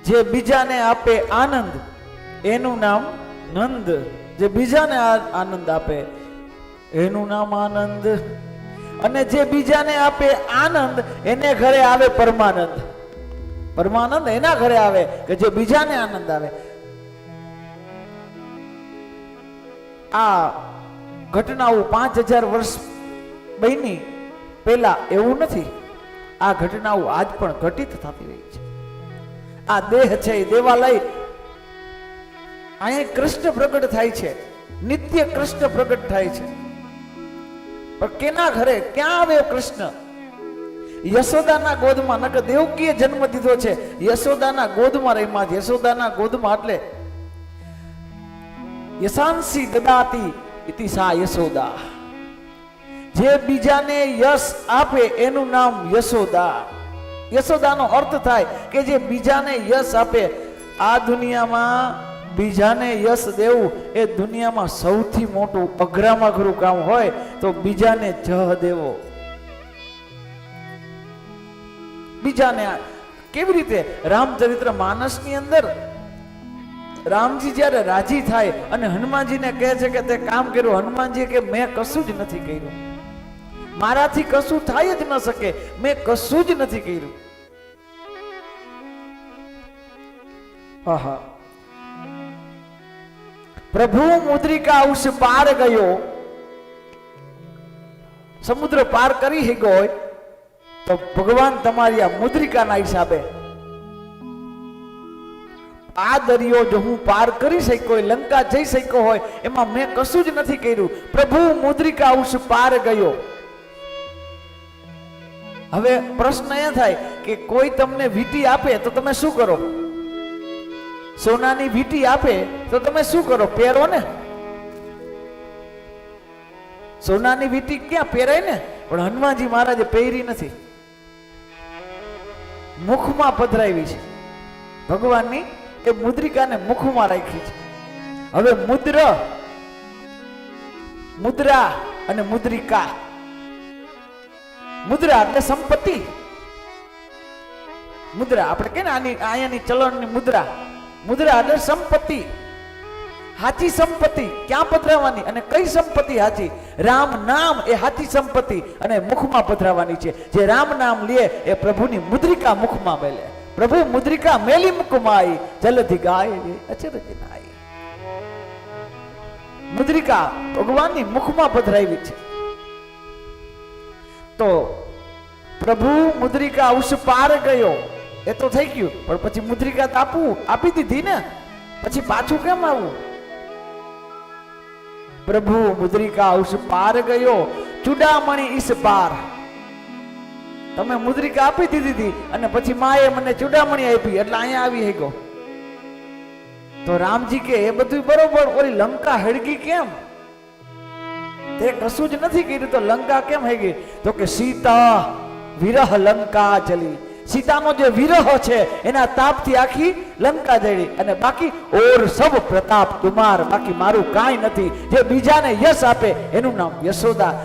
જે બીજાને આપે આનંદ એનું નામ નંદ, જે બીજાને આનંદ આપે એનું નામ આનંદ, અને જે બીજાને આપે આનંદ એને ઘરે આવે પરમાનંદ. પરમાનંદ એના ઘરે આવે કે જે બીજાને આનંદ આવે. આ ઘટનાઓ 5000 વર્ષ બની પહેલા એવું નથી, આ ઘટનાઓ આજ પણ ઘટિત થતી રહી છે. આ દેહ છે એ દેવાલય, અહીંયા કૃષ્ણ પ્રગટ થાય છે, નિત્ય કૃષ્ણ પ્રગટ થાય છે. પણ કેના ઘરે ક્યાં આવ્યો કૃષ્ણ? યશોદાના ગોદમાં. નકર દેવકીએ જન્મ દીધો છે, યશોદાના ગોદમાં રહીમાં. યશોદાના ગોદમાં એટલે યશાંસી દદાતી ઇતિ સા યશોદા. જે બીજાને યશ આપે એનું નામ યશોદા. યશોદાનો અર્થ થાય કે જે બીજાને યશ આપે. આ દુનિયામાં બીજાને યશ દેવું એ દુનિયામાં સૌથી મોટું અઘરામાં અઘરું કામ હોય તો બીજાને જહ દેવો. બીજાને કેવી રીતે? રામચરિત્ર માનસની અંદર રામજી જ્યારે રાજી થાય અને હનુમાનજીને કહે છે કે તે કામ કર્યું, હનુમાનજી કે મેં કશું જ નથી કર્યું, મારાથી કશું થાય જ ન શકે, મેં કશું જ નથી કર્યું. આહા, પ્રભુ મુદ્રિકા ઉસ પાર ગયો. સમુદ્ર પાર કરી ગયો તો ભગવાન તમારી આ મુદ્રિકાના હિસાબે આ દરિયો જો હું પાર કરી શક્યો હોય, લંકા જઈ શક્યો હોય, એમાં મેં કશું જ નથી કર્યું. પ્રભુ મુદ્રિકા ઉસ પાર ગયો. હવે પ્રશ્ન એ થાય કે કોઈ તમને વીંટી આપે તો તમે શું કરો? સોનાની વીંટી આપે તો તમે શું કરો? પહેરો ને. સોનાની વીંટી ક્યાં પહેરાય ને? પણ હનુમાનજી મહારાજે પહેરી નથી, મુખમાં પધરાવી છે. ભગવાનની એ મુદ્રિકાને મુખમાં રાખી છે. હવે મુદ્રા અને મુદ્રિકા. મુદ્રા એટલે સંપત્તિ. મુદ્રા આપણે કે ને આની અહીંયાની ચલણની મુદ્રા. મુદ્રા એટલે સંપત્તિ. હાચી સંપત્તિ ક્યાં પધરાવવાની અને કઈ સંપત્તિ હાચી? રામ નામ એ હાચી સંપત્તિ અને મુખમાં પધરાવવાની છે. જે રામ નામ લે એ પ્રભુની મુદ્રિકા મુખમાં મેલે. પ્રભુ મુદ્રિકા મેલી મુખમાં જલધિ ગાય અચરજ નાઈ. મુદ્રિકા ભગવાનની મુખમાં પધરાવી છે. તો પ્રભુ મુદ્રિકા ઉસ પાર ગયો એ તો થઈ ગયું, પણ પછી મુદ્રિકા આપી દીધી ને, પછી પાછું કેમ આવું? પ્રભુ મુદ્રિકા ઉસ પાર ગયો, ચુડામણી ઈસ પાર. તમે મુદ્રિકા આપી દીધી અને પછી માએ મને ચુડામણી આપી એટલે અહીંયા આવી ગયો. તો રામજી કે એ બધું બરોબર, ઓલી લંકા હળગી કેમ? તે કશું જ નથી કર્યું તો લંકા કેમ હળગી? તો કે સીતા વિરહ લંકા જલી. સીતાનો જે વિરહ છે એના તાપથી આખી લંકા જડી. અને બાકી ઓર સબ પ્રતાપ તુમાર, બાકી મારું કાંઈ નથી. જે બીજાને યશ આપે એનું નામ યશોદા.